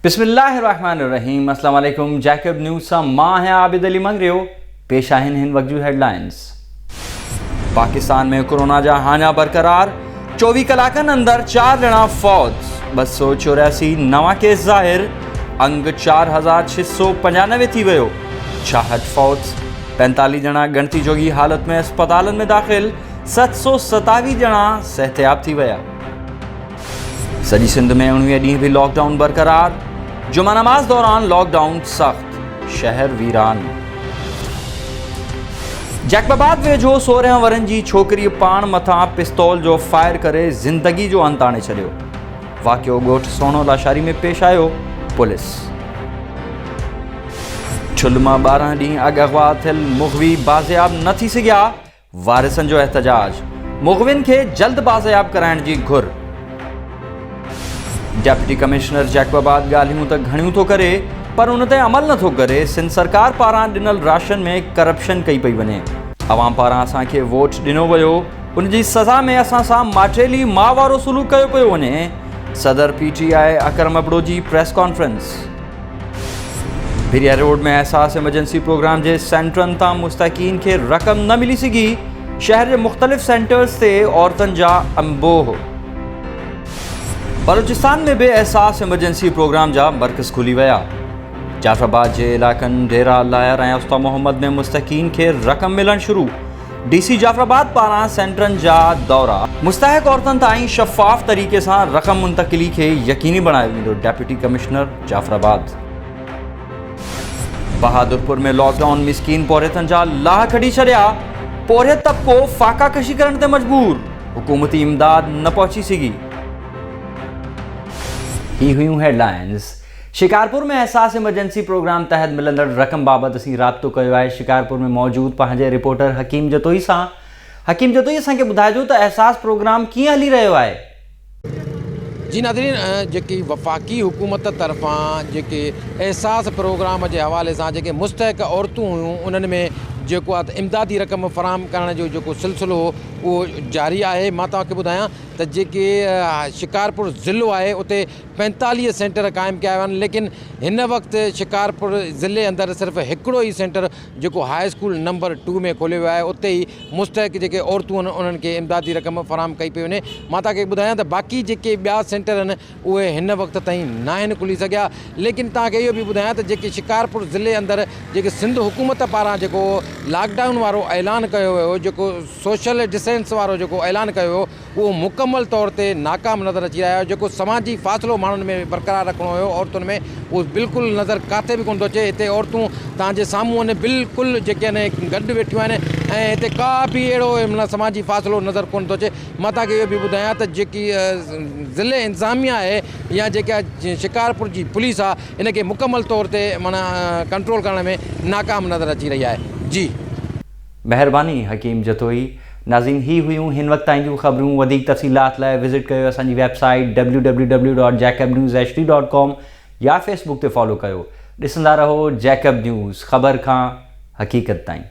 बिस्मिल्लाहिर्रहमानिर्रहीम। अस्सलाम वालेकुम। जैकब न्यूज़ सां मां है आबिद अली मंगरियो। पेश आहिनि हिन वक्त जूं हेडलाइंस। पाकिस्तान में कोरोना जा हाञा बरक़रार, 24 कलाकनि अंदर 4 ॼणा फौत, 284 नवां केस ज़ाहिर, अंग 4695 थी वियो, 66 फौत, 45 ॼणा गणती जोगी हालत में अस्पतालनि में दाख़िल, 727 ॼणा सेहतियाब थी विया। सॼी सिंध में 19 ॾींहं भी लॉकडाउन बरक़रार, जुमा नमाज दौरान लॉकडाउन सख्त, शहर वीरान। जैकबाबाद वेझो 16 वरनि जी छोकिरी पाण मथां पिस्तौल जो फायर करे ज़िंदगी जो अंत आणे छॾियो। वाक़ियो ॻोठ सोनो लाशारी में पेश आयो। पुलिस छुल मां 12 ॾींहं अॻु अगवा थियल मुग़वी बाज़ियाब न थी सघिया, वारिसनि जो एहतजाज, मुग़विन खे जल्द बाज़ियाब कराइण जी घुर। डेप्यूटी कमिश्नर जैकबाबाद ॻाल्हियूं त घणियूं थो करे, पर उन ते अमल नथो करे। सिंध सरकार पारां ॾिनल राशन में करप्शन कई पई वञे। अवाम पारां असांखे वोट ॾिनो वियो, उन जी सज़ा में असां सां माटेली मां वारो सलूक कयो पियो वञे। सदर PTI अकरम अबड़ो जी प्रेस कॉन्फ्रेंस। भिरिया रोड में एहसास इमरजेंसी प्रोग्राम जे सेंटरनि तां मुस्तकीन खे रक़म न मिली सघी, शहर जे मुख़्तलिफ़ सेंटर्स ते औरतुनि जा अंबोह। बलूचिस्तान में भी एहसास इमरजेंसी प्रोग्राम जा मर्कज़ खुली विया। जाफराबाद जे इलाक़नि डेरा लायर ऐं उस्ता मोहम्मद में मुस्तकीन खे रक़म मिलण शुरू। DC जाफराबाद पारां सेंटरनि जा दौरा, मुस्तहक औरतुनि ताईं शफ़ाफ़ तरीक़े सां रक़म मुंतकिली खे यकीनी बणायो वेंदो। Deputy commissioner Jafrabad. बहादुरपुर में लॉकडाउन मिसकीन पौरियतनि जा लाह कढी छॾिया, पौरियत तबिको फाका कशी करण ते मजबूर, हुकूमती इमदाद न पहुची सघी। ही हुयूं हेडलाइंस। शिकारपुर में एहसास इमरजेंसी प्रोग्राम तहत मिलंदड़ रक़म बाबति असीं राब्तो कयो आहे शिकारपुर में मौजूद पंहिंजे रिपोर्टर हकीम जतोई सां। हकीम जतोई, असांखे ॿुधाइजो त एहसास प्रोग्राम कीअं हली रहियो आहे? जी नाज़रीन, जेकी वफ़ाक़ी हुकूमत तरफ़ां जेके एहसास प्रोग्राम जे हवाले सां जेके मुस्तहक औरतूं हुयूं, उन्हनि में जेको आहे इमदादी रक़म फ़राहम करण जो जेको सिलसिलो हो उहो जारी आहे। मां तव्हांखे ॿुधायां त जेके शिकारपुर ज़िलो आहे उते 45 सेंटर क़ाइमु कया विया आहिनि, लेकिन हिन वक़्तु शिकारपुर ज़िले अंदरि सिर्फ़ु हिकिड़ो ई सेंटर जेको हाई स्कूल नंबर 2 में खोलियो वियो आहे। उते ई मुस्तहक जेके औरतूं आहिनि उन्हनि खे इमदादी रक़म फ़राहम कई पई वञे। मां तव्हांखे ॿुधायां त बाक़ी जेके ॿिया सेंटर आहिनि उहे हिन वक़्तु ताईं न आहिनि खुली सघिया। लेकिन तव्हांखे इहो बि ॿुधायां त जेके शिकारपुर ज़िले अंदरि जेके सिंध हुकूमत पारां जेको लॉकडाउन वारो ऐलान कयो वियो, जेको सोशल डिस्टेंस वारो जेको ऐलान कयो वियो, उहो मुकमल तौर ते नाकाम नज़र अची रहियो आहे। जेको समाजी फ़ासिलो माण्हुनि में बरक़रार रखिणो हुयो औरतुनि में, उहो बिल्कुलु नज़र किथे बि कोन थो अचे। हिते औरतूं तव्हांजे साम्हूं आहिनि, बिल्कुलु जेके आहिनि गॾु वेठियूं आहिनि ऐं हिते का बि अहिड़ो माना समाजी फ़ासिलो नज़र कोन थो अचे। मां तव्हांखे इहो बि ॿुधायां त जेकी ज़िले इंतिज़ामिया आहे या जेका शिकारपुर जी पुलिस आहे, इनखे मुकमल तौर ते माना कंट्रोल करण में नाकाम नज़र अची रही आहे। जी महिरबानी हकीम जतोई। नाज़रीन, ही हुयूं हिन वक्त ताईं जूं ख़बरूं। वधीक तफ़सीलात लाइ विज़िट कयो असांजी वेबसाइट www.jacobnews.com या फेसबुक ते फॉलो कयो। ॾिसंदा रहो जैकब न्यूज़, ख़बर खां हक़ीक़त ताईं।